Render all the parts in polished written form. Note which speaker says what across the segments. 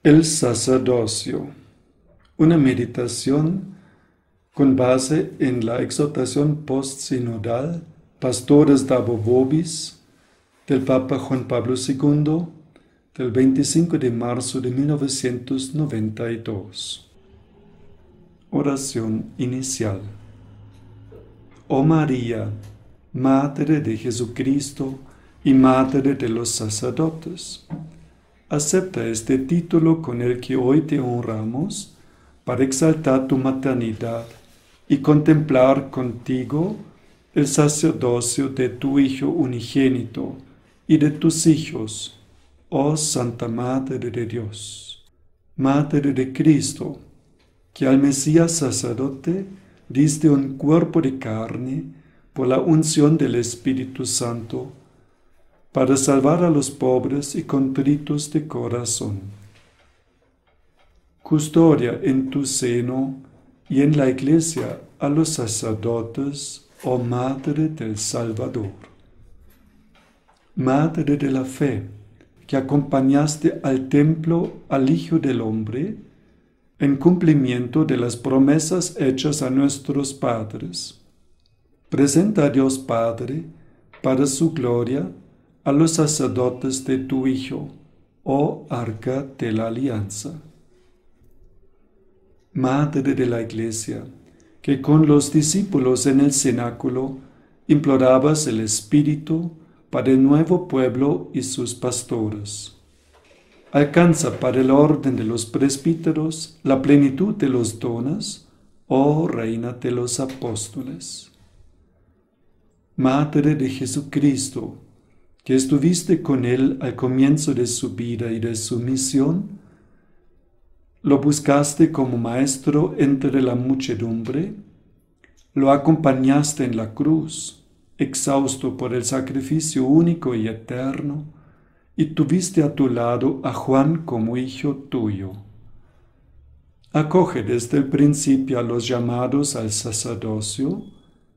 Speaker 1: El sacerdocio, una meditación con base en la exhortación post-sinodal Pastores Dabo Vobis del Papa Juan Pablo II del 25 de marzo de 1992. Oración inicial. Oh María, Madre de Jesucristo y Madre de los sacerdotes, acepta este título con el que hoy te honramos para exaltar tu maternidad y contemplar contigo el sacerdocio de tu Hijo unigénito y de tus hijos, oh Santa Madre de Dios, Madre de Cristo, que al Mesías sacerdote diste un cuerpo de carne por la unción del Espíritu Santo, para salvar a los pobres y contritos de corazón. Custodia en tu seno y en la Iglesia a los sacerdotes, oh Madre del Salvador. Madre de la fe, que acompañaste al templo al Hijo del Hombre, en cumplimiento de las promesas hechas a nuestros padres. Presenta a Dios Padre, para su gloria, a los sacerdotes de tu Hijo, oh Arca de la Alianza. Madre de la Iglesia, que con los discípulos en el cenáculo implorabas el Espíritu para el nuevo pueblo y sus pastores. Alcanza para el orden de los presbíteros la plenitud de los dones, oh Reina de los Apóstoles. Madre de Jesucristo, que estuviste con él al comienzo de su vida y de su misión, lo buscaste como maestro entre la muchedumbre, lo acompañaste en la cruz, exhausto por el sacrificio único y eterno, y tuviste a tu lado a Juan como hijo tuyo. Acoge desde el principio a los llamados al sacerdocio,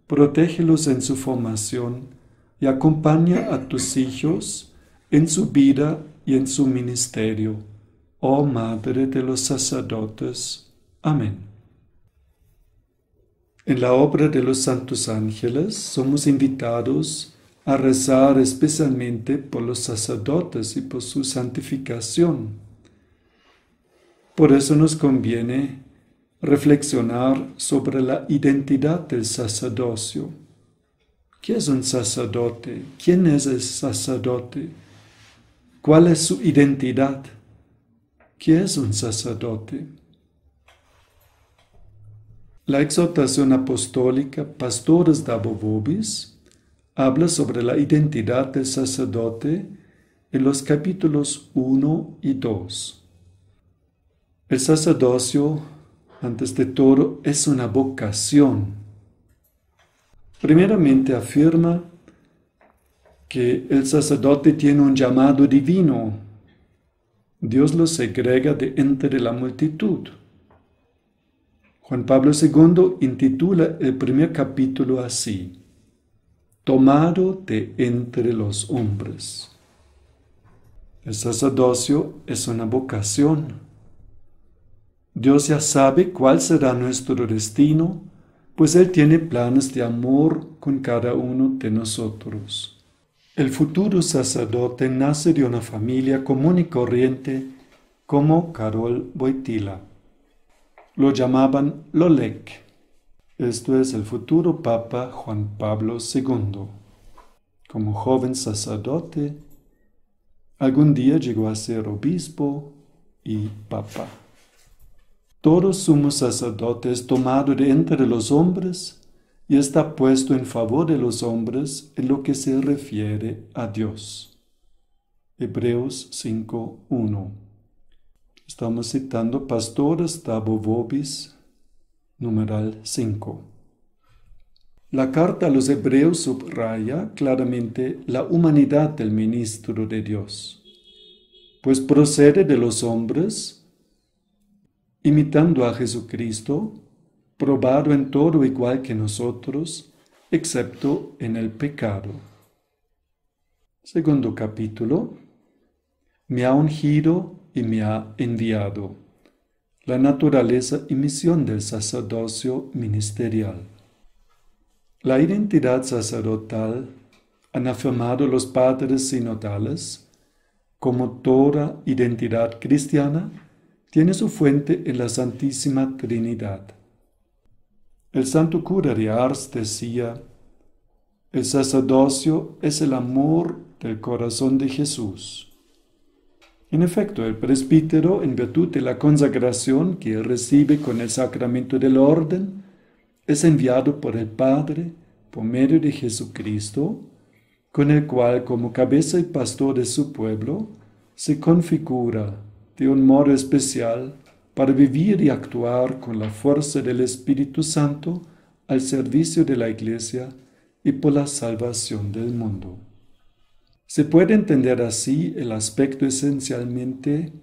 Speaker 1: protégelos en su formación y acompaña a tus hijos en su vida y en su ministerio, oh Madre de los sacerdotes. Amén. En la obra de los santos ángeles somos invitados a rezar especialmente por los sacerdotes y por su santificación. Por eso nos conviene reflexionar sobre la identidad del sacerdocio. ¿Qué es un sacerdote? ¿Quién es el sacerdote? ¿Cuál es su identidad? ¿Qué es un sacerdote? La exhortación apostólica Pastores Dabo Vobis habla sobre la identidad del sacerdote en los capítulos 1 y 2. El sacerdocio, antes de todo, es una vocación. Primeramente afirma que el sacerdote tiene un llamado divino. Dios lo segrega de entre la multitud. Juan Pablo II intitula el primer capítulo así: Tomado de entre los hombres. El sacerdocio es una vocación. Dios ya sabe cuál será nuestro destino, pues Él tiene planes de amor con cada uno de nosotros. El futuro sacerdote nace de una familia común y corriente como Karol Wojtyla. Lo llamaban Lolek. Esto es el futuro Papa Juan Pablo II. Como joven sacerdote, algún día llegó a ser obispo y papa. Todo sumo sacerdote es tomado de entre los hombres y está puesto en favor de los hombres en lo que se refiere a Dios. Hebreos 5:1. Estamos citando Pastores Dabo Vobis, numeral 5. La carta a los Hebreos subraya claramente la humanidad del ministro de Dios, pues procede de los hombres, imitando a Jesucristo, probado en todo igual que nosotros, excepto en el pecado. Segundo capítulo. me ha ungido y me ha enviado. La naturaleza y misión del sacerdocio ministerial. La identidad sacerdotal, han afirmado los padres sinodales, como toda identidad cristiana, tiene su fuente en la Santísima Trinidad. El santo cura de Ars decía: el sacerdocio es el amor del corazón de Jesús. En efecto, el presbítero, en virtud de la consagración que recibe con el sacramento del orden, es enviado por el Padre, por medio de Jesucristo, con el cual, como cabeza y pastor de su pueblo, se configura de un modo especial para vivir y actuar con la fuerza del Espíritu Santo al servicio de la Iglesia y por la salvación del mundo. Se puede entender así el aspecto esencialmente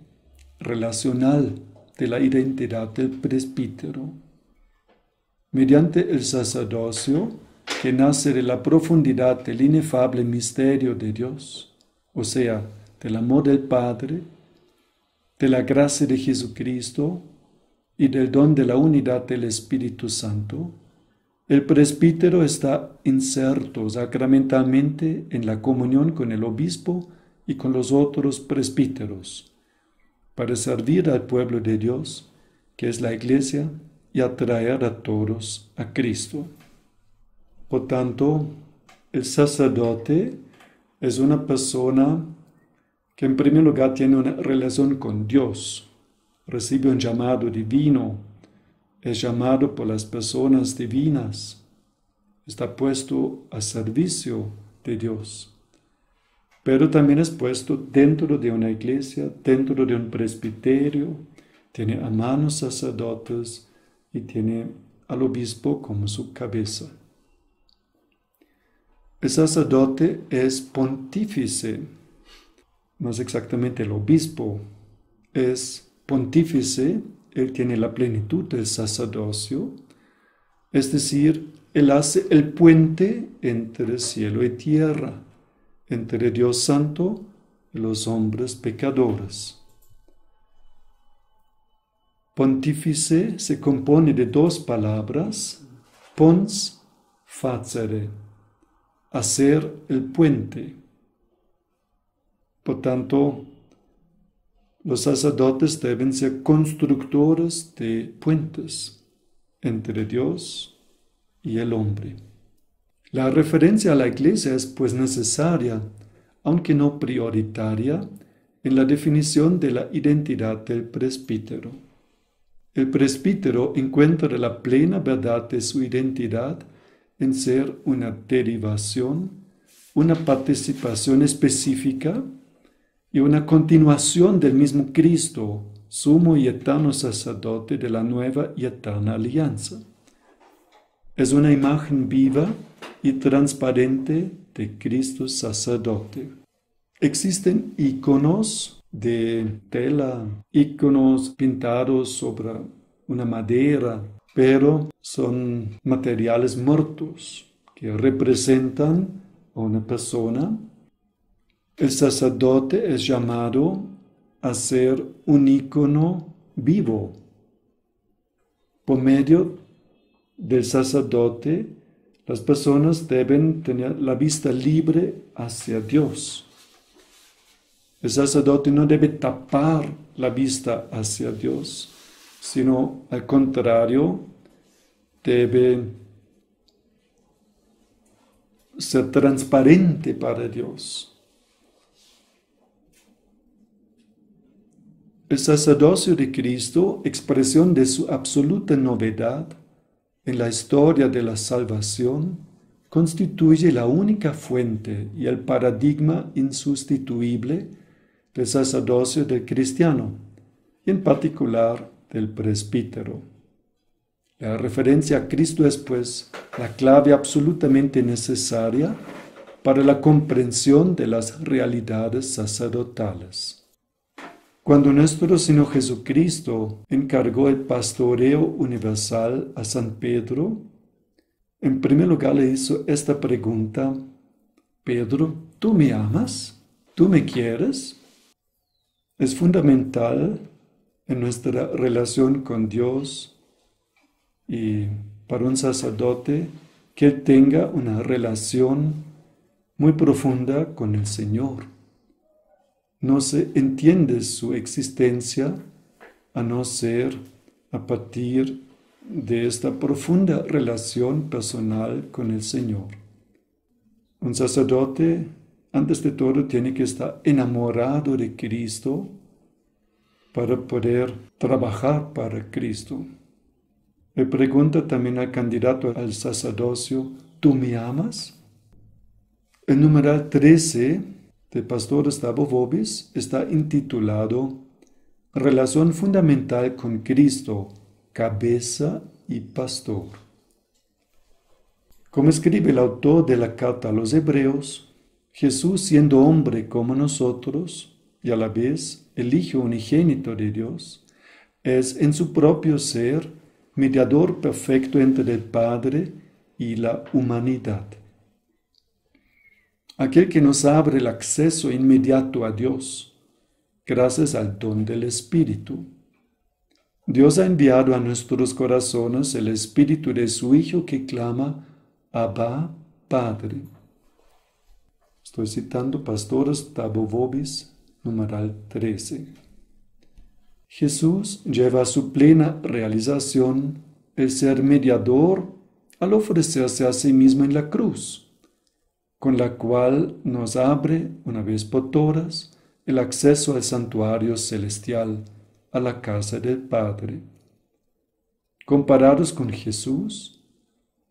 Speaker 1: relacional de la identidad del presbítero. Mediante el sacerdocio, que nace de la profundidad del inefable misterio de Dios, o sea, del amor del Padre, de la gracia de Jesucristo y del don de la unidad del Espíritu Santo, el presbítero está inserto sacramentalmente en la comunión con el obispo y con los otros presbíteros, para servir al pueblo de Dios, que es la Iglesia, y atraer a todos a Cristo. Por tanto, el sacerdote es una persona que en primer lugar tiene una relación con Dios, recibe un llamado divino, es llamado por las personas divinas, está puesto a servicio de Dios, pero también es puesto dentro de una iglesia, dentro de un presbiterio, tiene hermanos sacerdotes y tiene al obispo como su cabeza. El sacerdote es pontífice, más exactamente el obispo es pontífice, él tiene la plenitud del sacerdocio, es decir, él hace el puente entre cielo y tierra, entre Dios Santo y los hombres pecadores. Pontífice se compone de dos palabras, pons facere, hacer el puente. Por tanto, los sacerdotes deben ser constructores de puentes entre Dios y el hombre. La referencia a la Iglesia es pues necesaria, aunque no prioritaria, en la definición de la identidad del presbítero. El presbítero encuentra la plena verdad de su identidad en ser una derivación, una participación específica y una continuación del mismo Cristo, sumo y eterno sacerdote de la nueva y eterna alianza. Es una imagen viva y transparente de Cristo sacerdote. Existen iconos de tela, iconos pintados sobre una madera, pero son materiales muertos que representan a una persona. El sacerdote es llamado a ser un icono vivo. Por medio del sacerdote, las personas deben tener la vista libre hacia Dios. El sacerdote no debe tapar la vista hacia Dios, sino al contrario, debe ser transparente para Dios. El sacerdocio de Cristo, expresión de su absoluta novedad en la historia de la salvación, constituye la única fuente y el paradigma insustituible del sacerdocio del cristiano, y en particular del presbítero. La referencia a Cristo es, pues, la clave absolutamente necesaria para la comprensión de las realidades sacerdotales. Cuando nuestro Señor Jesucristo encargó el pastoreo universal a San Pedro, en primer lugar le hizo esta pregunta: Pedro, ¿tú me amas? ¿Tú me quieres? Es fundamental en nuestra relación con Dios y para un sacerdote que él tenga una relación muy profunda con el Señor. No se entiende su existencia a no ser a partir de esta profunda relación personal con el Señor. Un sacerdote, antes de todo, tiene que estar enamorado de Cristo para poder trabajar para Cristo. Le pregunta también al candidato al sacerdocio, ¿tú me amas? El numeral 13 de Pastor Gustavo Vobis está intitulado Relación fundamental con Cristo, cabeza y pastor. Como escribe el autor de la carta a los Hebreos, Jesús, siendo hombre como nosotros y a la vez el Hijo unigénito de Dios, es en su propio ser mediador perfecto entre el Padre y la humanidad. Aquel que nos abre el acceso inmediato a Dios, gracias al don del Espíritu. Dios ha enviado a nuestros corazones el Espíritu de su Hijo que clama, Abba, Padre. Estoy citando Pastor Gustavo Vobis, numeral 13. Jesús lleva a su plena realización el ser mediador al ofrecerse a sí mismo en la cruz, con la cual nos abre, una vez por todas, el acceso al santuario celestial, a la casa del Padre. Comparados con Jesús,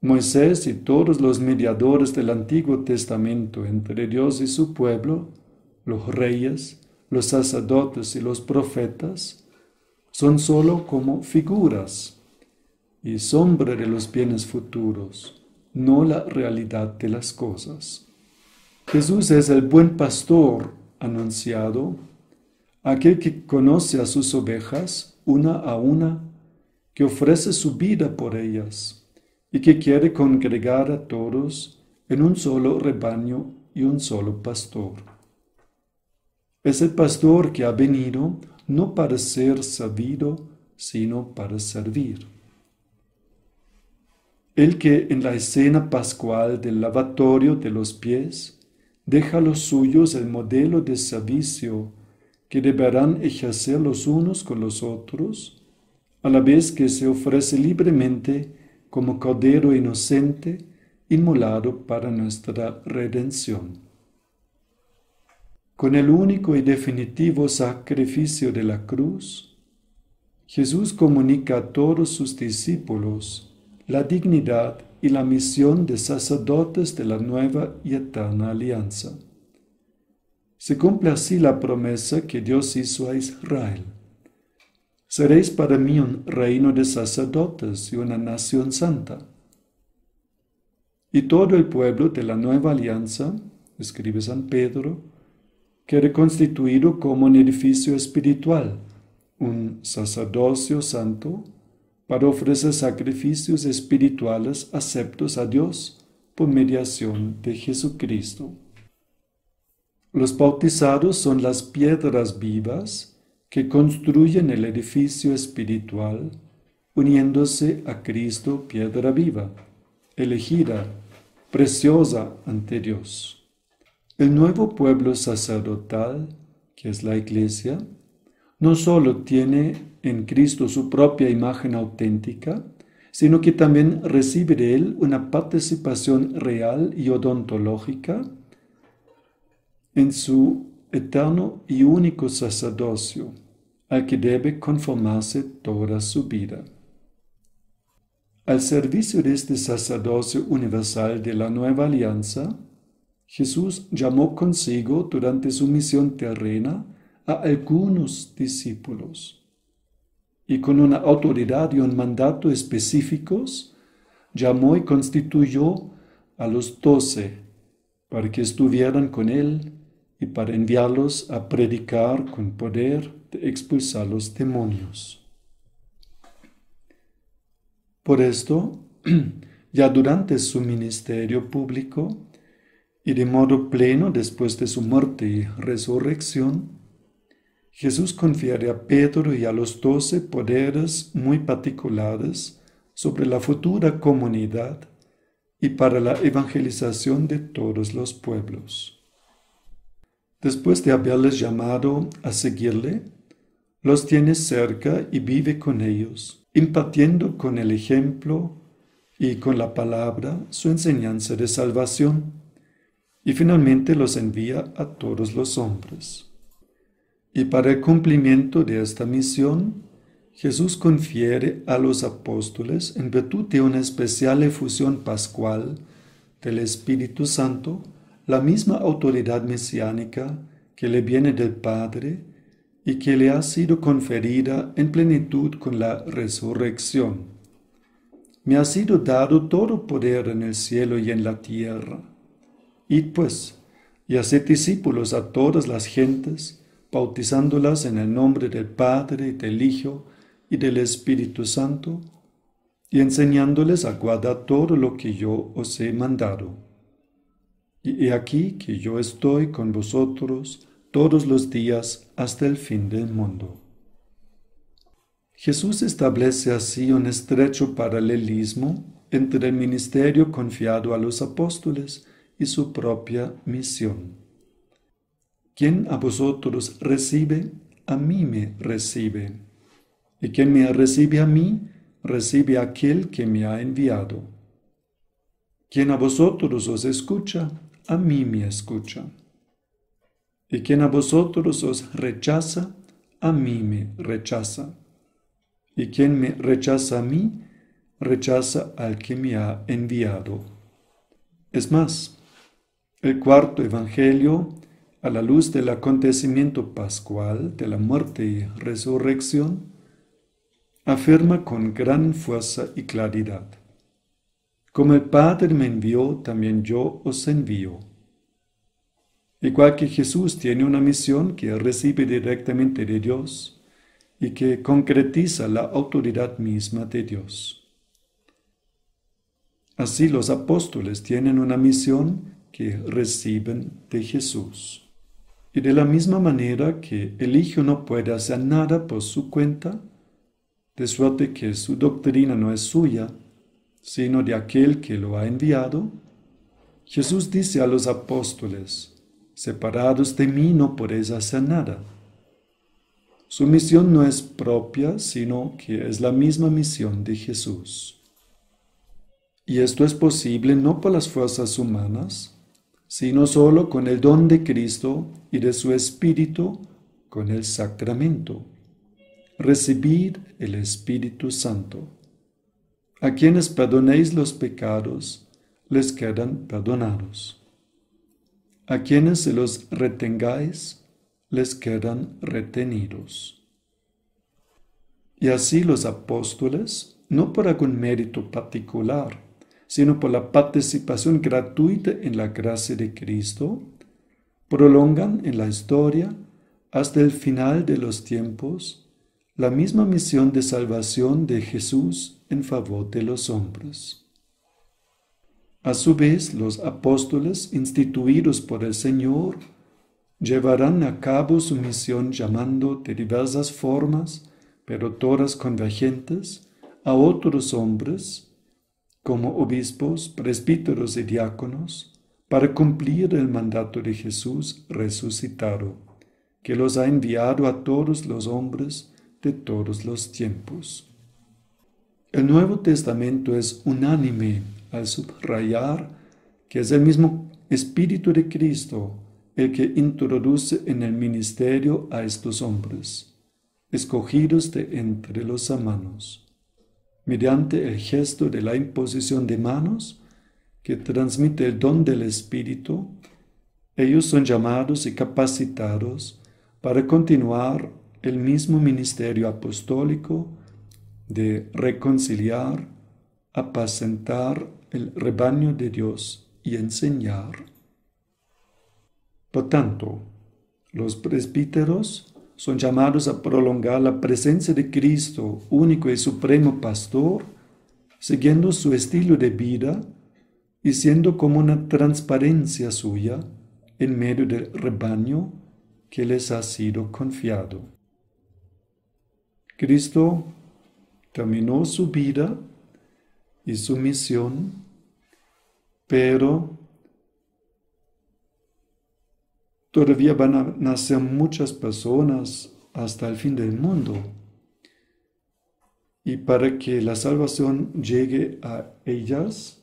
Speaker 1: Moisés y todos los mediadores del Antiguo Testamento entre Dios y su pueblo, los reyes, los sacerdotes y los profetas, son sólo como figuras y sombra de los bienes futuros, no la realidad de las cosas. Jesús es el buen pastor anunciado, aquel que conoce a sus ovejas una a una, que ofrece su vida por ellas y que quiere congregar a todos en un solo rebaño y un solo pastor. Es el pastor que ha venido no para ser servido, sino para servir. El que en la escena pascual del lavatorio de los pies deja a los suyos el modelo de servicio que deberán ejercer los unos con los otros, a la vez que se ofrece libremente como cordero inocente, inmolado para nuestra redención. Con el único y definitivo sacrificio de la cruz, Jesús comunica a todos sus discípulos la dignidad y la misión de sacerdotes de la nueva y eterna alianza. Se cumple así la promesa que Dios hizo a Israel. Seréis para mí un reino de sacerdotes y una nación santa. Y todo el pueblo de la nueva alianza, escribe San Pedro, quede constituido como un edificio espiritual, un sacerdocio santo, para ofrecer sacrificios espirituales aceptos a Dios por mediación de Jesucristo. Los bautizados son las piedras vivas que construyen el edificio espiritual, uniéndose a Cristo, piedra viva, elegida, preciosa ante Dios. El nuevo pueblo sacerdotal, que es la Iglesia, no solo tiene en Cristo su propia imagen auténtica, sino que también recibe de Él una participación real y odontológica en su eterno y único sacerdocio, al que debe conformarse toda su vida. Al servicio de este sacerdocio universal de la nueva alianza, Jesús llamó consigo durante su misión terrena a algunos discípulos y con una autoridad y un mandato específicos llamó y constituyó a los 12 para que estuvieran con él y para enviarlos a predicar con poder de expulsar los demonios. Por esto, ya durante su ministerio público y de modo pleno después de su muerte y resurrección, Jesús confiere a Pedro y a los 12 poderes muy particulares sobre la futura comunidad y para la evangelización de todos los pueblos. Después de haberles llamado a seguirle, los tiene cerca y vive con ellos, impartiendo con el ejemplo y con la palabra su enseñanza de salvación, y finalmente los envía a todos los hombres. Y para el cumplimiento de esta misión, Jesús confiere a los apóstoles, en virtud de una especial efusión pascual del Espíritu Santo, la misma autoridad mesiánica que le viene del Padre y que le ha sido conferida en plenitud con la resurrección. Me ha sido dado todo poder en el cielo y en la tierra. Id pues, y haced discípulos a todas las gentes, bautizándolas en el nombre del Padre, y del Hijo, y del Espíritu Santo, y enseñándoles a guardar todo lo que yo os he mandado. Y he aquí que yo estoy con vosotros todos los días hasta el fin del mundo. Jesús establece así un estrecho paralelismo entre el ministerio confiado a los apóstoles y su propia misión. Quien a vosotros recibe, a mí me recibe. Y quien me recibe a mí, recibe a aquel que me ha enviado. Quien a vosotros os escucha, a mí me escucha. Y quien a vosotros os rechaza, a mí me rechaza. Y quien me rechaza a mí, rechaza al que me ha enviado. Es más, el cuarto evangelio, a la luz del acontecimiento pascual de la muerte y resurrección, afirma con gran fuerza y claridad: como el Padre me envió, también yo os envío. Igual que Jesús tiene una misión que recibe directamente de Dios y que concretiza la autoridad misma de Dios. Así los apóstoles tienen una misión que reciben de Jesús. Y de la misma manera que el Hijo no puede hacer nada por su cuenta, de suerte que su doctrina no es suya, sino de aquel que lo ha enviado, Jesús dice a los apóstoles: separados de mí no podéis hacer nada. Su misión no es propia, sino que es la misma misión de Jesús. Y esto es posible no por las fuerzas humanas, sino solo con el don de Cristo y de su Espíritu, con el sacramento. Recibid el Espíritu Santo. A quienes perdonéis los pecados, les quedan perdonados. A quienes se los retengáis, les quedan retenidos. Y así los apóstoles, no por algún mérito particular, sino por la participación gratuita en la gracia de Cristo, prolongan en la historia, hasta el final de los tiempos, la misma misión de salvación de Jesús en favor de los hombres. A su vez, los apóstoles, instituidos por el Señor, llevarán a cabo su misión llamando de diversas formas, pero todas convergentes, a otros hombres, como obispos, presbíteros y diáconos, para cumplir el mandato de Jesús resucitado, que los ha enviado a todos los hombres de todos los tiempos. El Nuevo Testamento es unánime al subrayar que es el mismo Espíritu de Cristo el que introduce en el ministerio a estos hombres, escogidos de entre los hermanos, mediante el gesto de la imposición de manos que transmite el don del Espíritu. Ellos son llamados y capacitados para continuar el mismo ministerio apostólico de reconciliar, apacentar el rebaño de Dios y enseñar. Por tanto, los presbíteros son llamados a prolongar la presencia de Cristo, único y supremo pastor, siguiendo su estilo de vida y siendo como una transparencia suya en medio del rebaño que les ha sido confiado. Cristo terminó su vida y su misión, pero todavía van a nacer muchas personas hasta el fin del mundo. Y para que la salvación llegue a ellas,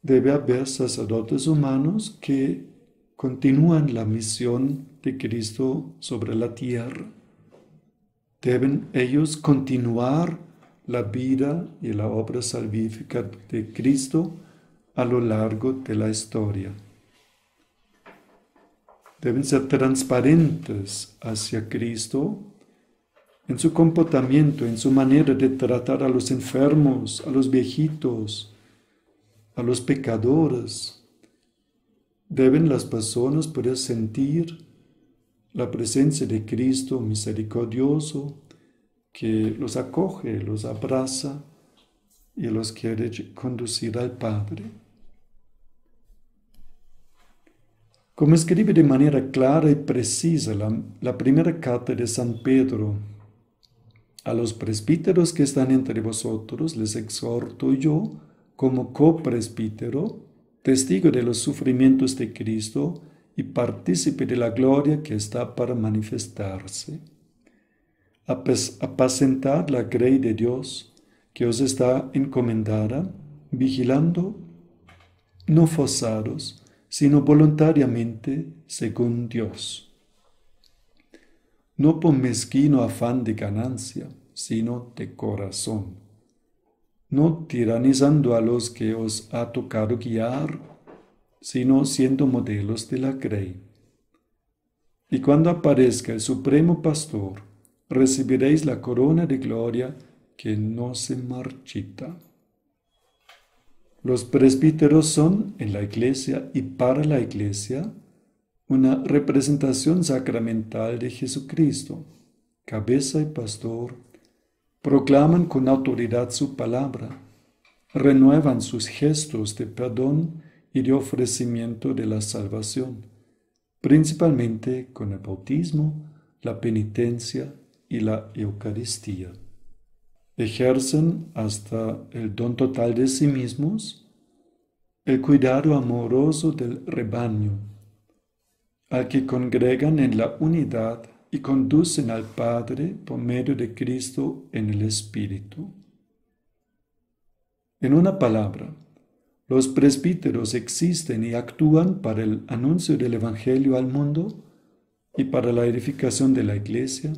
Speaker 1: debe haber sacerdotes humanos que continúan la misión de Cristo sobre la tierra. Deben ellos continuar la vida y la obra salvífica de Cristo a lo largo de la historia. Deben ser transparentes hacia Cristo en su comportamiento, en su manera de tratar a los enfermos, a los viejitos, a los pecadores. Deben las personas poder sentir la presencia de Cristo misericordioso, que los acoge, los abraza y los quiere conducir al Padre. Como escribe de manera clara y precisa la primera carta de San Pedro, a los presbíteros que están entre vosotros les exhorto yo, como copresbítero, testigo de los sufrimientos de Cristo y partícipe de la gloria que está para manifestarse. Apacentad la grey de Dios que os está encomendada, vigilando, no forzados, sino voluntariamente según Dios. No por mezquino afán de ganancia, sino de corazón. No tiranizando a los que os ha tocado guiar, sino siendo modelos de la grey. Y cuando aparezca el Supremo Pastor, recibiréis la corona de gloria que no se marchita. Los presbíteros son, en la Iglesia y para la Iglesia, una representación sacramental de Jesucristo, cabeza y pastor, proclaman con autoridad su palabra, renuevan sus gestos de perdón y de ofrecimiento de la salvación, principalmente con el bautismo, la penitencia y la Eucaristía. Ejercen hasta el don total de sí mismos, el cuidado amoroso del rebaño, al que congregan en la unidad y conducen al Padre por medio de Cristo en el Espíritu. En una palabra, los presbíteros existen y actúan para el anuncio del Evangelio al mundo y para la edificación de la Iglesia,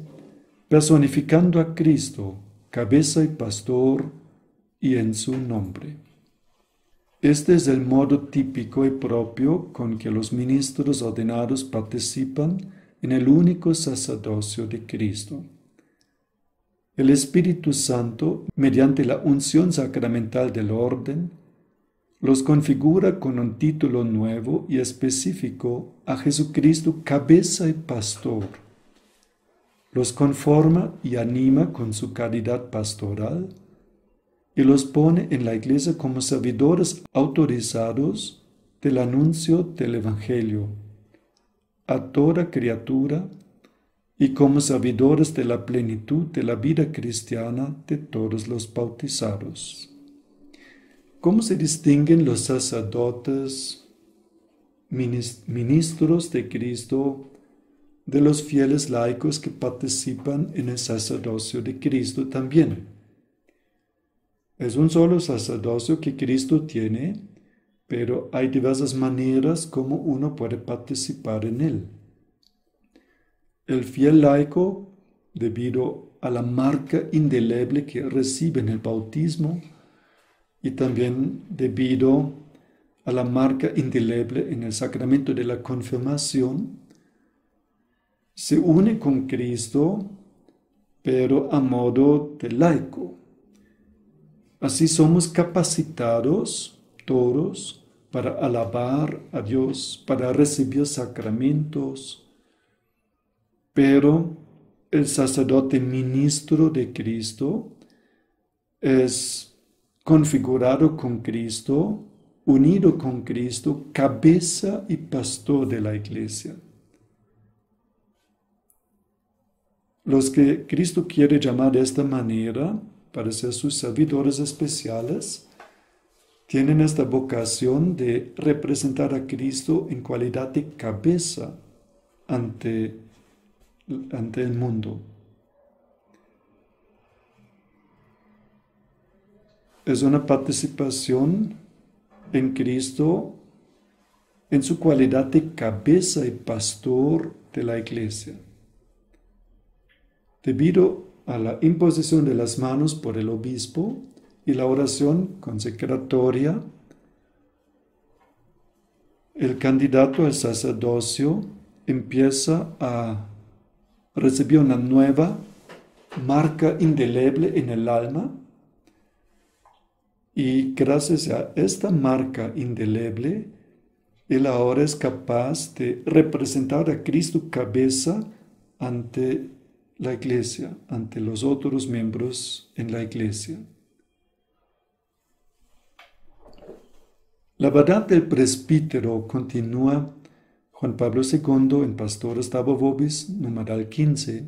Speaker 1: personificando a Cristo, cabeza y pastor, y en su nombre. Este es el modo típico y propio con que los ministros ordenados participan en el único sacerdocio de Cristo. El Espíritu Santo, mediante la unción sacramental del orden, los configura con un título nuevo y específico a Jesucristo, cabeza y pastor. Los conforma y anima con su caridad pastoral y los pone en la Iglesia como servidores autorizados del anuncio del Evangelio a toda criatura y como servidores de la plenitud de la vida cristiana de todos los bautizados. ¿Cómo se distinguen los sacerdotes, ministros de Cristo, de los fieles laicos que participan en el sacerdocio de Cristo también? Es un solo sacerdocio que Cristo tiene, pero hay diversas maneras como uno puede participar en él. El fiel laico, debido a la marca indeleble que recibe en el bautismo y también debido a la marca indeleble en el sacramento de la confirmación, se une con Cristo, pero a modo de laico. Así somos capacitados todos para alabar a Dios, para recibir sacramentos, pero el sacerdote ministro de Cristo es configurado con Cristo, unido con Cristo, cabeza y pastor de la Iglesia. los que Cristo quiere llamar de esta manera para ser sus servidores especiales, tienen esta vocación de representar a Cristo en cualidad de cabeza ante el mundo. Es una participación en Cristo en su cualidad de cabeza y pastor de la iglesia. Debido a la imposición de las manos por el obispo y la oración consecratoria, el candidato al sacerdocio empieza a recibir una nueva marca indeleble en el alma, y gracias a esta marca indeleble, él ahora es capaz de representar a Cristo cabeza ante la iglesia, ante los otros miembros en la iglesia. La verdad del presbítero continúa Juan Pablo II en Pastores Dabo Vobis, numeral 15,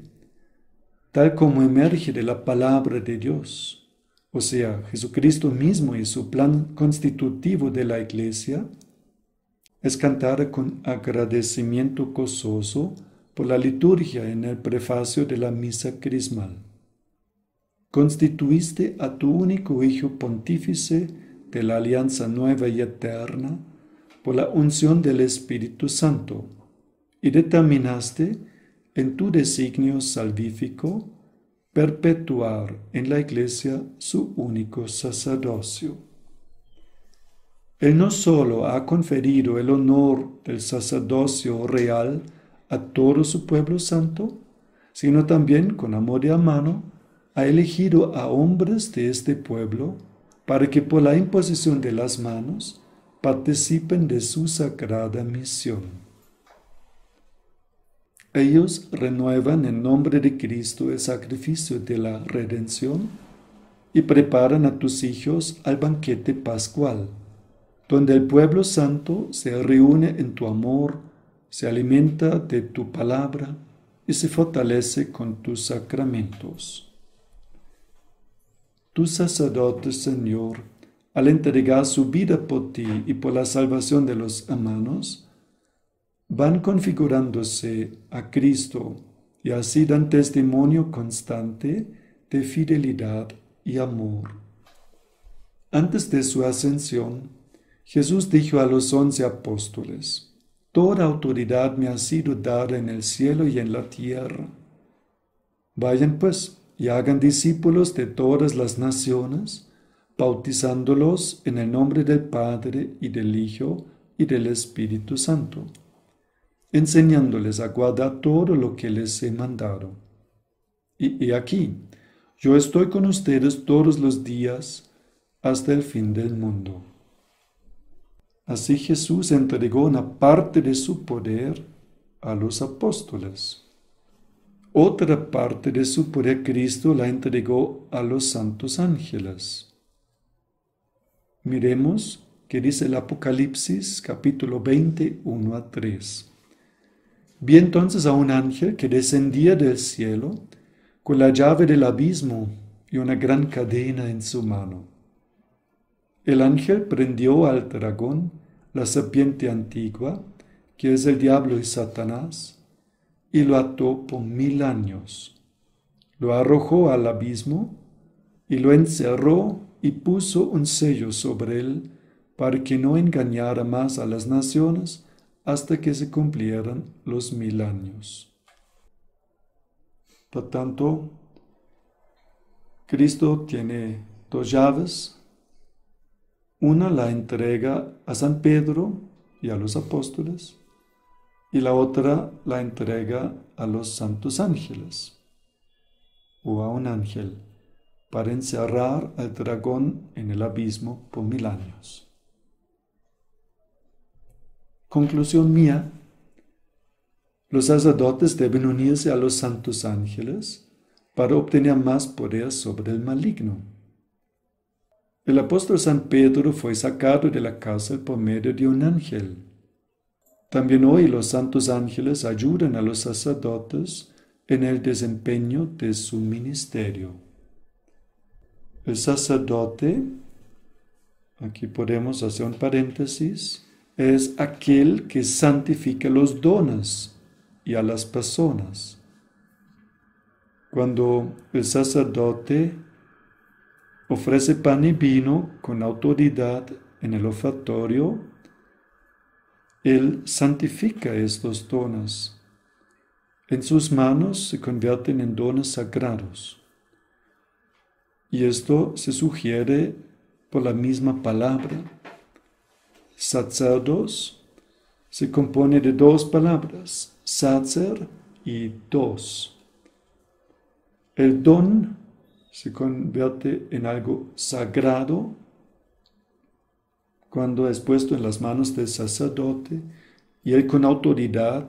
Speaker 1: tal como emerge de la palabra de Dios, o sea, Jesucristo mismo y su plan constitutivo de la iglesia, es cantada con agradecimiento gozoso por la liturgia en el prefacio de la misa crismal. Constituiste a tu único Hijo pontífice de la alianza nueva y eterna por la unción del Espíritu Santo, y determinaste en tu designio salvífico perpetuar en la Iglesia su único sacerdocio. Él no solo ha conferido el honor del sacerdocio real a todo su pueblo santo, sino también, con amor y a mano, ha elegido a hombres de este pueblo para que por la imposición de las manos participen de su sagrada misión. Ellos renuevan en nombre de Cristo el sacrificio de la redención y preparan a tus hijos al banquete pascual, donde el pueblo santo se reúne en tu amor, se alimenta de tu palabra y se fortalece con tus sacramentos. Tus sacerdotes, Señor, al entregar su vida por ti y por la salvación de los hermanos, van configurándose a Cristo y así dan testimonio constante de fidelidad y amor. Antes de su ascensión, Jesús dijo a los 11 apóstoles: Toda autoridad me ha sido dada en el cielo y en la tierra. Vayan pues y hagan discípulos de todas las naciones, bautizándolos en el nombre del Padre y del Hijo y del Espíritu Santo, enseñándoles a guardar todo lo que les he mandado. Y aquí, yo estoy con ustedes todos los días hasta el fin del mundo. Así Jesús entregó una parte de su poder a los apóstoles. Otra parte de su poder Cristo la entregó a los santos ángeles. Miremos qué dice el Apocalipsis, capítulo 20, 1 a 3. Vi entonces a un ángel que descendía del cielo con la llave del abismo y una gran cadena en su mano. El ángel prendió al dragón, la serpiente antigua, que es el diablo y Satanás, y lo ató por 1000 años. Lo arrojó al abismo y lo encerró y puso un sello sobre él para que no engañara más a las naciones hasta que se cumplieran los 1000 años. Por tanto, Cristo tiene 2 llaves. Una la entrega a San Pedro y a los apóstoles, y la otra la entrega a los santos ángeles, o a un ángel, para encerrar al dragón en el abismo por 1000 años. Conclusión mía: los sacerdotes deben unirse a los santos ángeles para obtener más poder sobre el maligno. El apóstol San Pedro fue sacado de la cárcel por medio de un ángel. También hoy los santos ángeles ayudan a los sacerdotes en el desempeño de su ministerio. El sacerdote, aquí podemos hacer un paréntesis, es aquel que santifica los dones y a las personas. Cuando el sacerdote ofrece pan y vino con autoridad en el ofertorio, él santifica estos dones. En sus manos se convierten en dones sagrados. Y esto se sugiere por la misma palabra. Sacerdos se compone de dos palabras, sacer y dos. El don se convierte en algo sagrado cuando es puesto en las manos del sacerdote y él con autoridad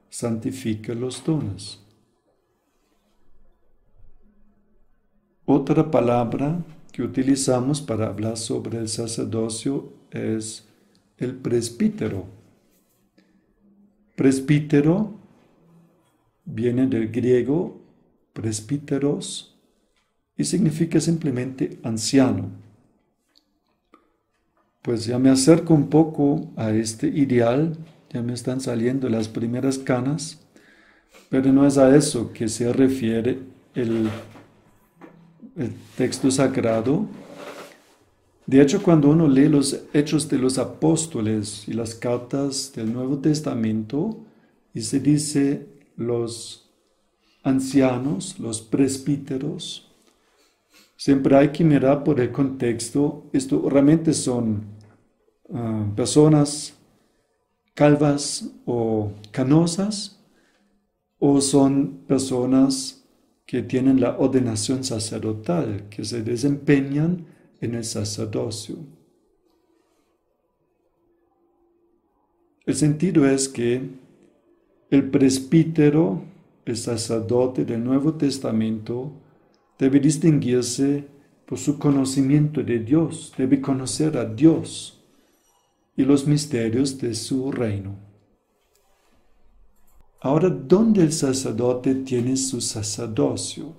Speaker 1: santifica los dones. Otra palabra que utilizamos para hablar sobre el sacerdocio es el presbítero. Presbítero viene del griego presbíteros y significa simplemente anciano. Pues ya me acerco un poco a este ideal, ya me están saliendo las primeras canas, pero no es a eso que se refiere el texto sagrado. De hecho, cuando uno lee los Hechos de los Apóstoles y las cartas del Nuevo Testamento, y se dice los ancianos, los presbíteros, siempre hay que mirar por el contexto. Esto realmente son personas calvas o canosas, o son personas que tienen la ordenación sacerdotal, que se desempeñan en el sacerdocio. El sentido es que el presbítero, el sacerdote del Nuevo Testamento, debe distinguirse por su conocimiento de Dios, debe conocer a Dios y los misterios de su reino. Ahora, ¿dónde el sacerdote tiene su sacerdocio?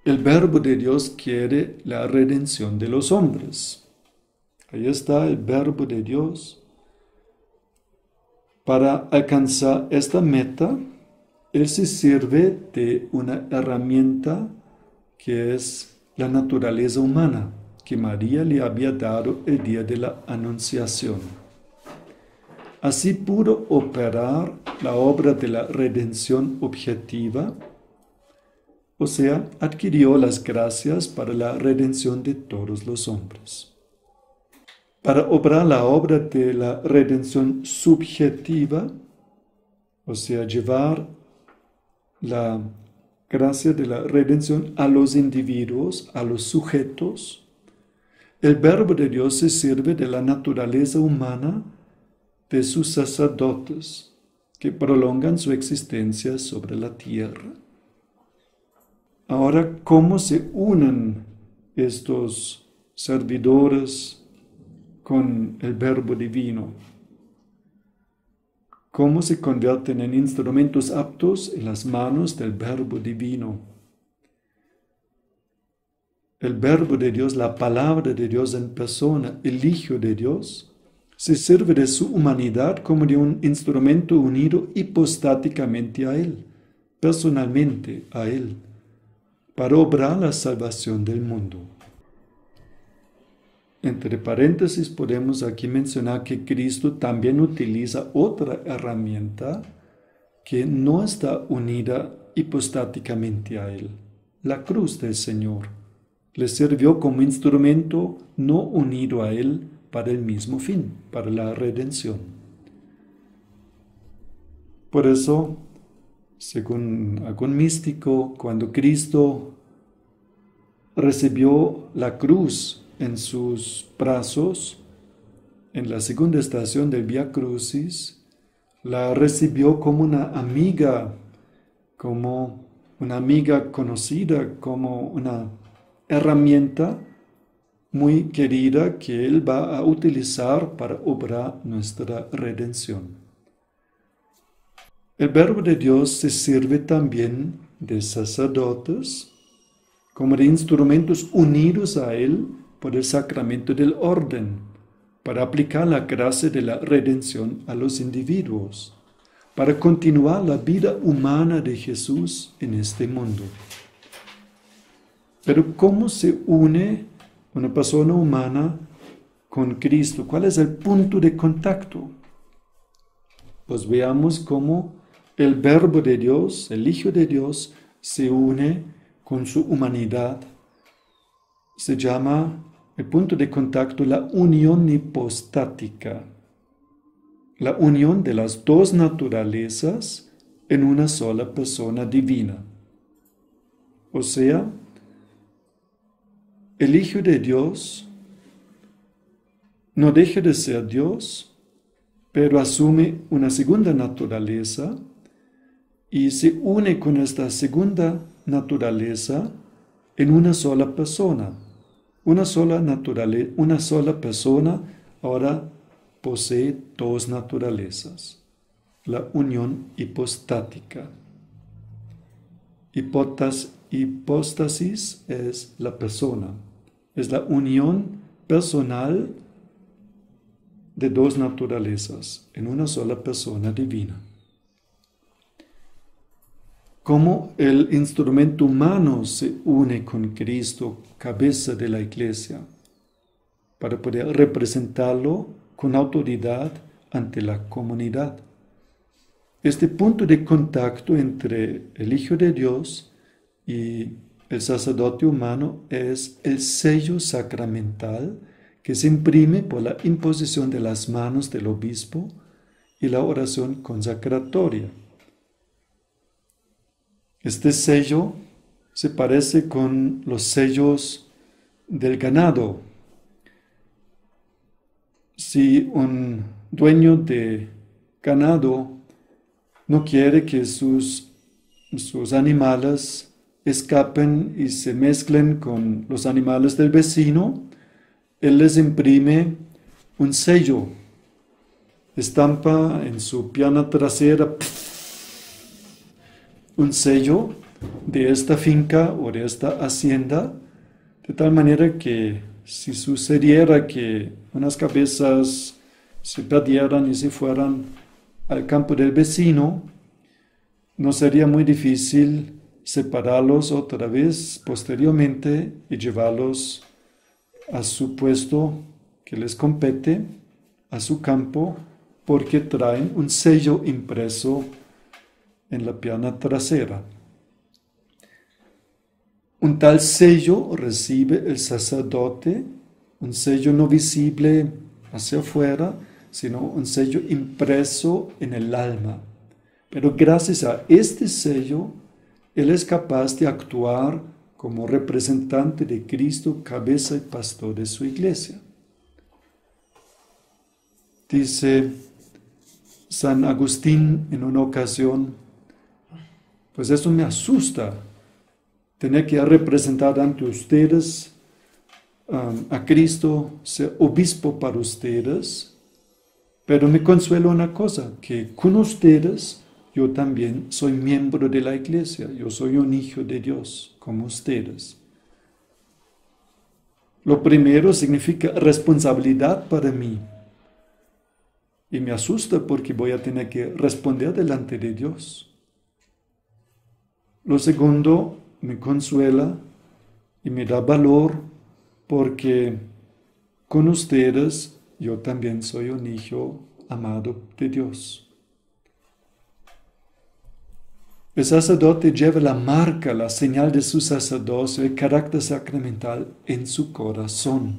Speaker 1: El Verbo de Dios quiere la redención de los hombres. Ahí está el Verbo de Dios. Para alcanzar esta meta, Él se sirve de una herramienta que es la naturaleza humana, que María le había dado el día de la Anunciación. Así pudo operar la obra de la redención objetiva, o sea, adquirió las gracias para la redención de todos los hombres. Para obrar la obra de la redención subjetiva, o sea, llevar la gracia de la redención a los individuos, a los sujetos, el Verbo de Dios se sirve de la naturaleza humana de sus sacerdotes, que prolongan su existencia sobre la tierra. Ahora, ¿cómo se unen estos servidores con el Verbo divino? ¿Cómo se convierten en instrumentos aptos en las manos del Verbo divino? El Verbo de Dios, la palabra de Dios en persona, el Hijo de Dios, se sirve de su humanidad como de un instrumento unido hipostáticamente a Él, personalmente a Él, para obrar la salvación del mundo. Entre paréntesis podemos aquí mencionar que Cristo también utiliza otra herramienta que no está unida hipostáticamente a Él, la cruz del Señor. Le sirvió como instrumento no unido a Él para el mismo fin, para la redención. Por eso, según algún místico, cuando Cristo recibió la cruz en sus brazos, en la segunda estación del Vía Crucis, la recibió como una amiga conocida, como una herramienta muy querida que Él va a utilizar para obrar nuestra redención. El Verbo de Dios se sirve también de sacerdotes, como de instrumentos unidos a Él por el sacramento del orden, para aplicar la gracia de la redención a los individuos, para continuar la vida humana de Jesús en este mundo. Pero ¿cómo se une una persona humana con Cristo? ¿Cuál es el punto de contacto? Pues veamos cómo el Verbo de Dios, el Hijo de Dios, se une con su humanidad. Se llama el punto de contacto la unión hipostática, la unión de las dos naturalezas en una sola persona divina. O sea, el Hijo de Dios no deja de ser Dios, pero asume una segunda naturaleza y se une con esta segunda naturaleza en una sola persona. Una sola persona ahora posee dos naturalezas. La unión hipostática. Hipóstasis es la persona. Es la unión personal de dos naturalezas en una sola persona divina. Cómo el instrumento humano se une con Cristo, cabeza de la Iglesia, para poder representarlo con autoridad ante la comunidad. Este punto de contacto entre el Hijo de Dios y el sacerdote humano es el sello sacramental que se imprime por la imposición de las manos del obispo y la oración consacratoria. Este sello se parece con los sellos del ganado. Si un dueño de ganado no quiere que sus animales escapen y se mezclen con los animales del vecino, él les imprime un sello, estampa en su pierna trasera un sello de esta finca o de esta hacienda, de tal manera que si sucediera que unas cabezas se perdieran y se fueran al campo del vecino, no sería muy difícil separarlos otra vez posteriormente y llevarlos a su puesto que les compete, a su campo, porque traen un sello impreso en la pierna trasera. Un tal sello recibe el sacerdote, un sello no visible hacia afuera, sino un sello impreso en el alma. Pero gracias a este sello, él es capaz de actuar como representante de Cristo, cabeza y pastor de su iglesia. Dice San Agustín en una ocasión, pues eso me asusta, tener que representar ante ustedes a Cristo, ser obispo para ustedes, pero me consuela una cosa, que con ustedes yo también soy miembro de la iglesia, yo soy un hijo de Dios, como ustedes. Lo primero significa responsabilidad para mí, y me asusta porque voy a tener que responder delante de Dios. Lo segundo, me consuela y me da valor porque con ustedes yo también soy un hijo amado de Dios. El sacerdote lleva la marca, la señal de su sacerdocio, el carácter sacramental en su corazón.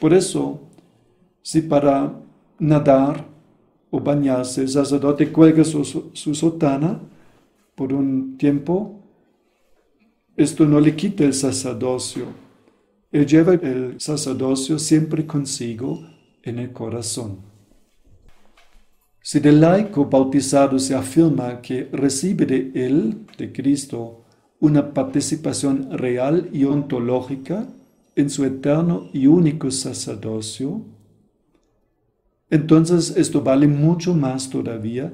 Speaker 1: Por eso, si para nadar o bañarse el sacerdote cuelga su sotana por un tiempo, esto no le quita el sacerdocio. Él lleva el sacerdocio siempre consigo en el corazón. Si del laico bautizado se afirma que recibe de él, de Cristo, una participación real y ontológica en su eterno y único sacerdocio, entonces esto vale mucho más todavía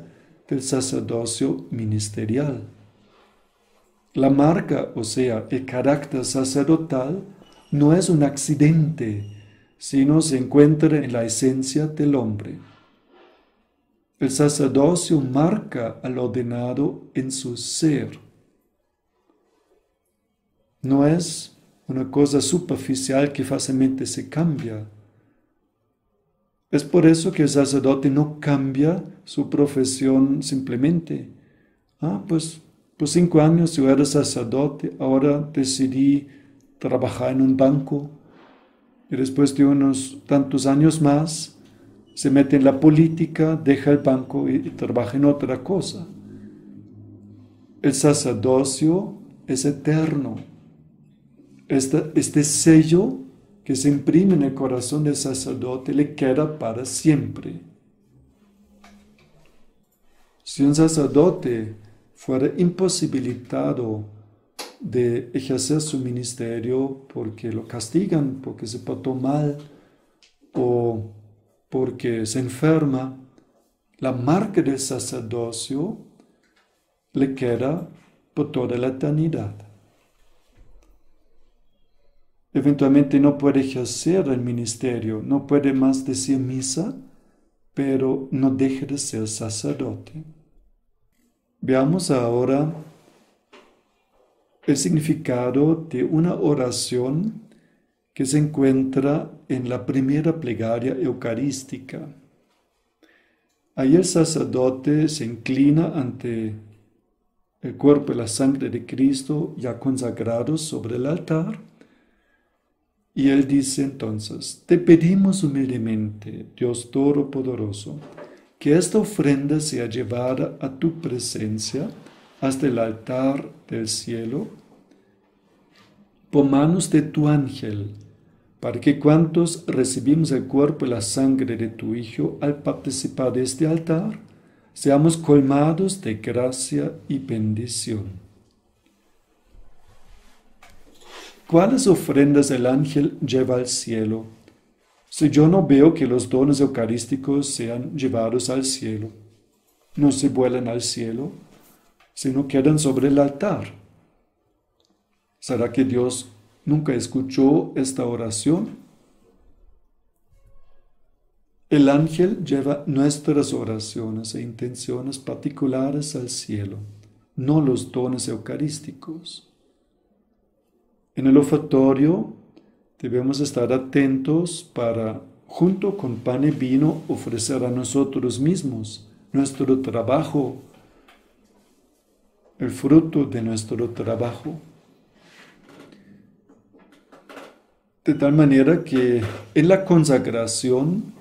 Speaker 1: del sacerdocio ministerial. La marca, o sea, el carácter sacerdotal, no es un accidente, sino se encuentra en la esencia del hombre. El sacerdocio marca al ordenado en su ser. No es una cosa superficial que fácilmente se cambia. Es por eso que el sacerdote no cambia su profesión simplemente. Pues por 5 años yo era sacerdote, ahora decidí trabajar en un banco y después de unos tantos años más se mete en la política, deja el banco y trabaja en otra cosa. El sacerdocio es eterno. Este sello que se imprime en el corazón del sacerdote le queda para siempre. Si un sacerdote fuera imposibilitado de ejercer su ministerio porque lo castigan, porque se portó mal o porque se enferma, la marca del sacerdocio le queda por toda la eternidad. Eventualmente no puede ejercer el ministerio, no puede más decir misa, pero no deja de ser sacerdote. Veamos ahora el significado de una oración que se encuentra en la primera plegaria eucarística. Ahí el sacerdote se inclina ante el cuerpo y la sangre de Cristo ya consagrados sobre el altar, y él dice entonces: te pedimos humildemente, Dios Todopoderoso, que esta ofrenda sea llevada a tu presencia hasta el altar del cielo por manos de tu ángel, para que cuantos recibimos el cuerpo y la sangre de tu Hijo al participar de este altar, seamos colmados de gracia y bendición. ¿Cuáles ofrendas el ángel lleva al cielo? Si yo no veo que los dones eucarísticos sean llevados al cielo, no se vuelan al cielo, sino quedan sobre el altar. ¿Será que Dios nunca escuchó esta oración? El ángel lleva nuestras oraciones e intenciones particulares al cielo, no los dones eucarísticos. En el ofertorio debemos estar atentos para, junto con pan y vino, ofrecer a nosotros mismos nuestro trabajo, el fruto de nuestro trabajo. De tal manera que en la consagración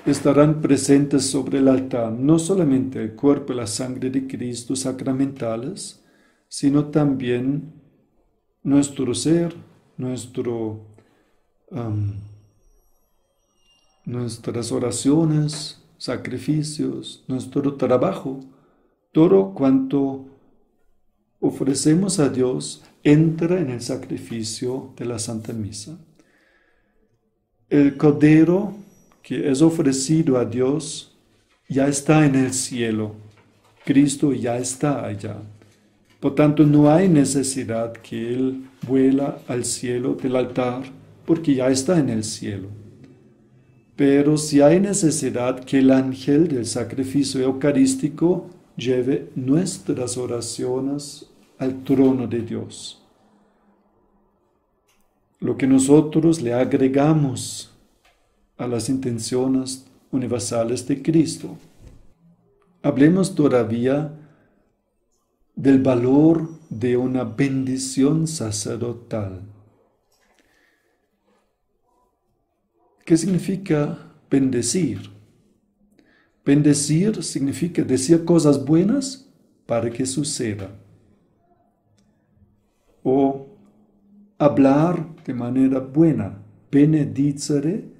Speaker 1: estarán presentes sobre el altar no solamente el cuerpo y la sangre de Cristo sacramentales, sino también nuestro ser, nuestras oraciones, sacrificios, nuestro trabajo, todo cuanto ofrecemos a Dios entra en el sacrificio de la Santa Misa. El Cordero que es ofrecido a Dios ya está en el cielo. Cristo ya está allá. Por tanto, no hay necesidad que Él vuela al cielo del altar, porque ya está en el cielo. Pero sí hay necesidad que el ángel del sacrificio eucarístico lleve nuestras oraciones al trono de Dios. Lo que nosotros le agregamos a las intenciones universales de Cristo. Hablemos todavía del valor de una bendición sacerdotal. ¿Qué significa bendecir? Bendecir significa decir cosas buenas para que suceda. O hablar de manera buena. Benedicere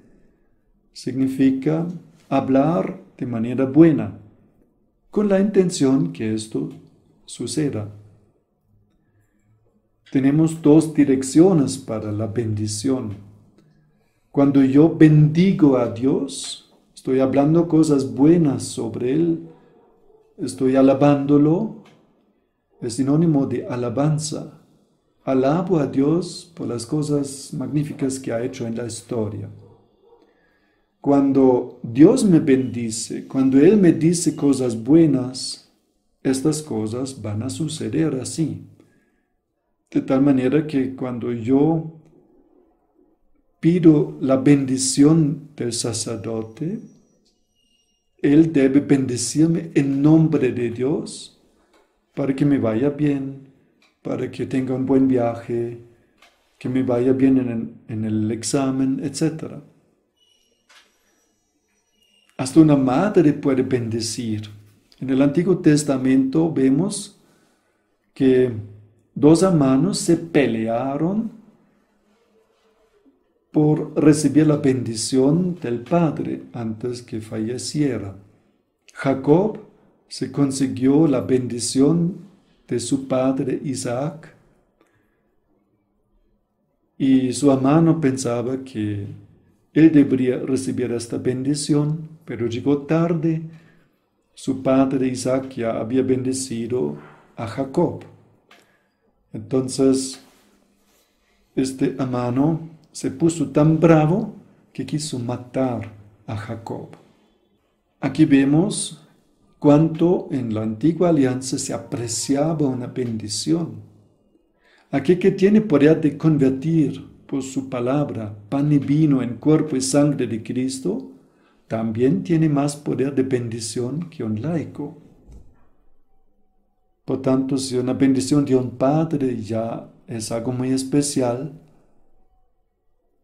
Speaker 1: significa hablar de manera buena, con la intención que esto suceda. Tenemos 2 direcciones para la bendición. Cuando yo bendigo a Dios, estoy hablando cosas buenas sobre Él, estoy alabándolo, es sinónimo de alabanza. Alabo a Dios por las cosas magníficas que ha hecho en la historia. Cuando Dios me bendice, cuando Él me dice cosas buenas, estas cosas van a suceder así. De tal manera que cuando yo pido la bendición del sacerdote, Él debe bendecirme en nombre de Dios para que me vaya bien, para que tenga un buen viaje, que me vaya bien en el examen, etc. Hasta una madre puede bendecir. En el Antiguo Testamento vemos que dos hermanos se pelearon por recibir la bendición del padre antes que falleciera. Jacob se consiguió la bendición de su padre Isaac y su hermano pensaba que él debería recibir esta bendición, pero llegó tarde. Su padre Isaac ya había bendecido a Jacob. Entonces, este hermano se puso tan bravo que quiso matar a Jacob. Aquí vemos cuánto en la antigua alianza se apreciaba una bendición. Aquel que tiene poder de convertir por su palabra pan y vino en cuerpo y sangre de Cristo, también tiene más poder de bendición que un laico. Por tanto, si una bendición de un padre ya es algo muy especial,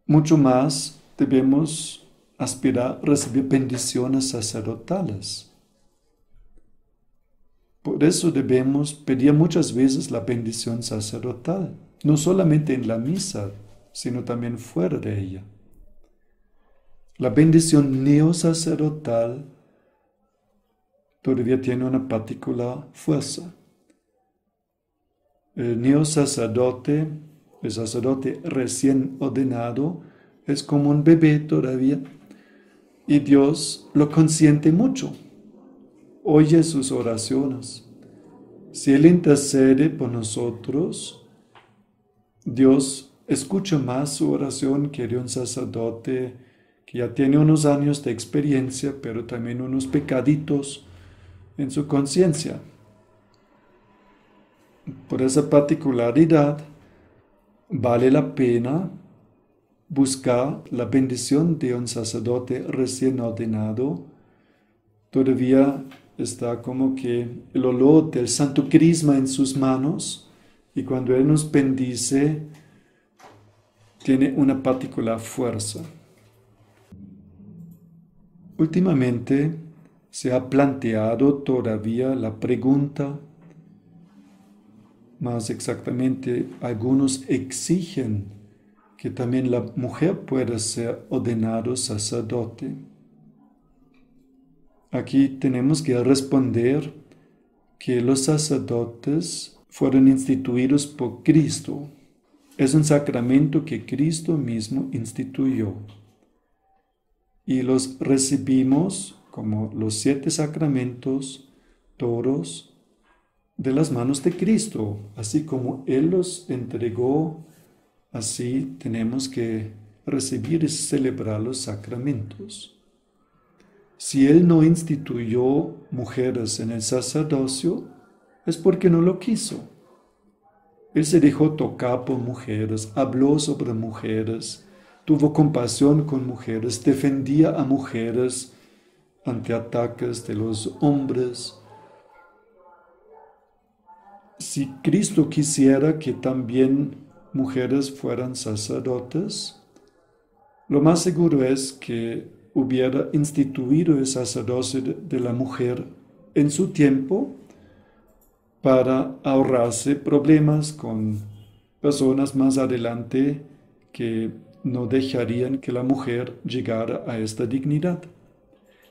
Speaker 1: mucho más debemos aspirar a recibir bendiciones sacerdotales. Por eso debemos pedir muchas veces la bendición sacerdotal, no solamente en la misa, sino también fuera de ella. La bendición neosacerdotal todavía tiene una particular fuerza. El neosacerdote, el sacerdote recién ordenado, es como un bebé todavía y Dios lo consiente mucho. Oye sus oraciones. Si Él intercede por nosotros, Dios escucha más su oración que de un sacerdote que ya tiene unos años de experiencia, pero también unos pecaditos en su conciencia. Por esa particularidad, vale la pena buscar la bendición de un sacerdote recién ordenado. Todavía está como que el olor del santo crisma en sus manos y cuando Él nos bendice, tiene una particular fuerza. Últimamente se ha planteado todavía la pregunta, más exactamente algunos exigen que también la mujer pueda ser ordenado sacerdote. Aquí tenemos que responder que los sacerdotes fueron instituidos por Cristo. Es un sacramento que Cristo mismo instituyó. Y los recibimos como los 7 sacramentos, todos de las manos de Cristo. Así como Él los entregó, así tenemos que recibir y celebrar los sacramentos. Si Él no instituyó mujeres en el sacerdocio, es porque no lo quiso. Él se dejó tocar por mujeres, habló sobre mujeres, tuvo compasión con mujeres, defendía a mujeres ante ataques de los hombres. Si Cristo quisiera que también mujeres fueran sacerdotes, lo más seguro es que hubiera instituido el sacerdocio de la mujer en su tiempo para ahorrarse problemas con personas más adelante que no dejarían que la mujer llegara a esta dignidad.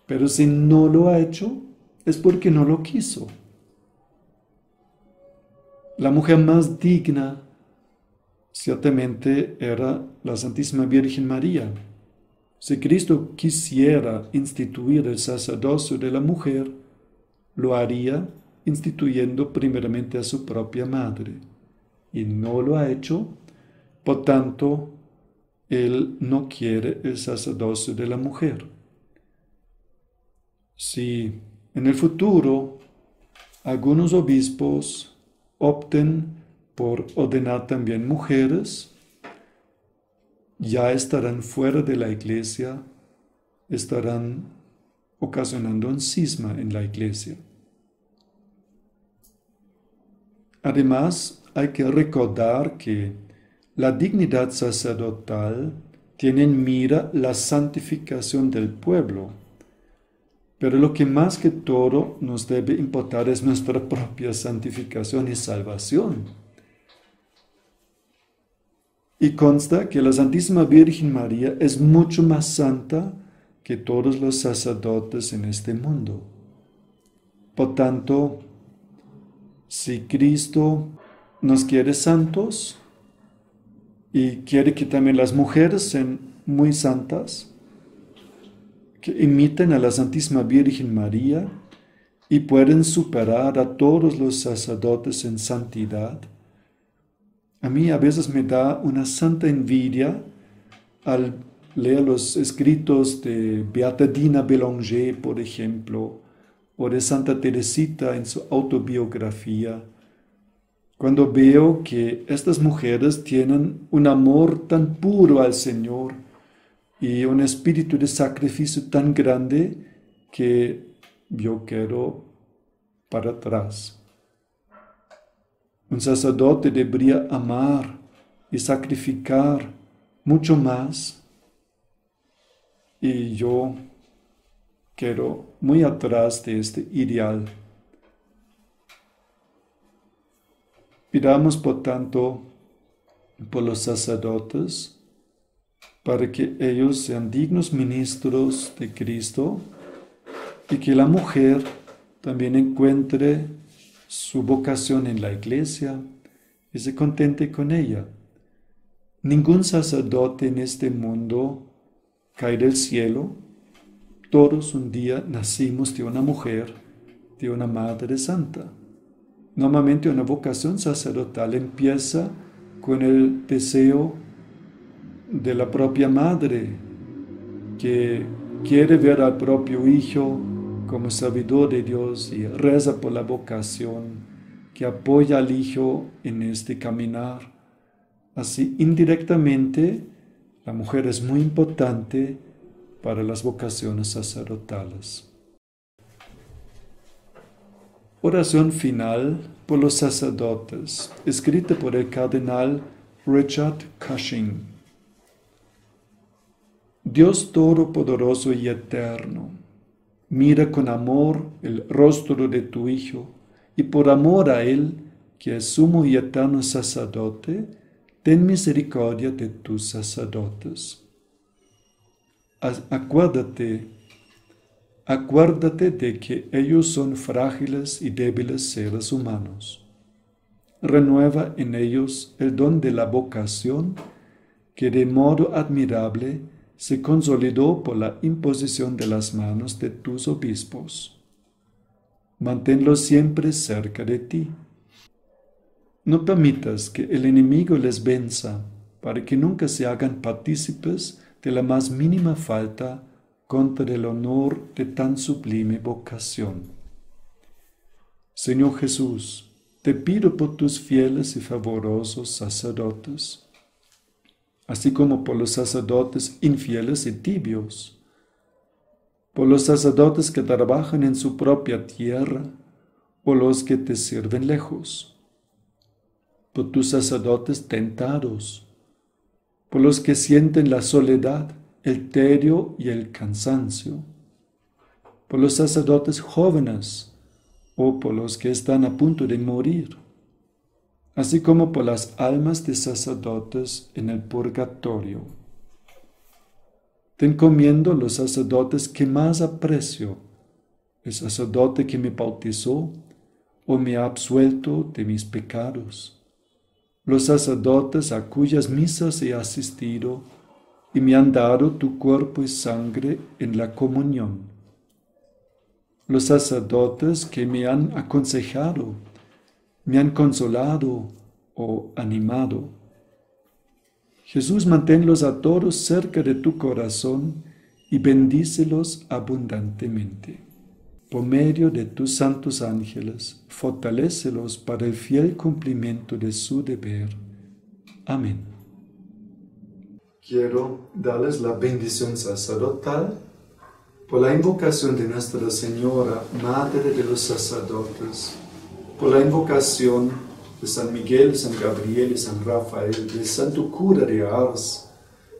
Speaker 1: Pero si no lo ha hecho, es porque no lo quiso. La mujer más digna ciertamente era la Santísima Virgen María. Si Cristo quisiera instituir el sacerdocio de la mujer, lo haría instituyendo primeramente a su propia madre, y no lo ha hecho, por tanto, él no quiere el sacerdocio de la mujer. Si en el futuro algunos obispos opten por ordenar también mujeres, ya estarán fuera de la iglesia, estarán ocasionando un cisma en la iglesia. Además, hay que recordar que la dignidad sacerdotal tiene en mira la santificación del pueblo, pero lo que más que todo nos debe importar es nuestra propia santificación y salvación. Y consta que la Santísima Virgen María es mucho más santa que todos los sacerdotes en este mundo. Por tanto, si Cristo nos quiere santos y quiere que también las mujeres sean muy santas, que imiten a la Santísima Virgen María y pueden superar a todos los sacerdotes en santidad, a mí a veces me da una santa envidia al leer los escritos de Beata Dina Bélanger, por ejemplo, o de Santa Teresita en su autobiografía, cuando veo que estas mujeres tienen un amor tan puro al Señor y un espíritu de sacrificio tan grande que yo quedo para atrás. Un sacerdote debería amar y sacrificar mucho más, y yo quedo muy atrás de este ideal. Pidamos, por tanto, por los sacerdotes, para que ellos sean dignos ministros de Cristo y que la mujer también encuentre su vocación en la iglesia y se contente con ella. Ningún sacerdote en este mundo cae del cielo. Todos un día nacimos de una mujer, de una madre santa. Normalmente una vocación sacerdotal empieza con el deseo de la propia madre, que quiere ver al propio hijo como servidor de Dios y reza por la vocación, que apoya al hijo en este caminar. Así, indirectamente, la mujer es muy importante para las vocaciones sacerdotales. Oración final por los sacerdotes, escrita por el cardenal Richard Cushing. Dios Todopoderoso y Eterno, mira con amor el rostro de tu Hijo, y por amor a Él, que es sumo y eterno sacerdote, ten misericordia de tus sacerdotes. Acuérdate de que ellos son frágiles y débiles seres humanos. Renueva en ellos el don de la vocación, que de modo admirable se consolidó por la imposición de las manos de tus obispos. Manténlos siempre cerca de ti. No permitas que el enemigo les venza, para que nunca se hagan partícipes de la más mínima falta contra el honor de tan sublime vocación. Señor Jesús, te pido por tus fieles y fervorosos sacerdotes, así como por los sacerdotes infieles y tibios, por los sacerdotes que trabajan en su propia tierra o los que te sirven lejos, por tus sacerdotes tentados, por los que sienten la soledad, el tedio y el cansancio, por los sacerdotes jóvenes o por los que están a punto de morir, así como por las almas de sacerdotes en el purgatorio. Te encomiendo los sacerdotes que más aprecio, el sacerdote que me bautizó o me ha absuelto de mis pecados, los sacerdotes a cuyas misas he asistido y me han dado tu cuerpo y sangre en la comunión, los sacerdotes que me han aconsejado, me han consolado o animado. Jesús, manténlos a todos cerca de tu corazón y bendícelos abundantemente. Por medio de tus santos ángeles, fortalécelos para el fiel cumplimiento de su deber. Amén. Quiero darles la bendición sacerdotal por la invocación de Nuestra Señora, Madre de los Sacerdotes, por la invocación de San Miguel, San Gabriel y San Rafael, de Santo Cura de Ars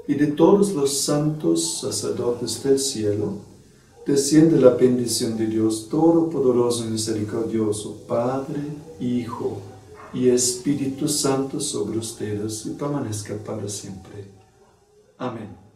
Speaker 1: y de todos los santos sacerdotes del cielo, desciende la bendición de Dios Todopoderoso y Misericordioso, Padre, Hijo y Espíritu Santo sobre ustedes y permanezca para siempre. Amén.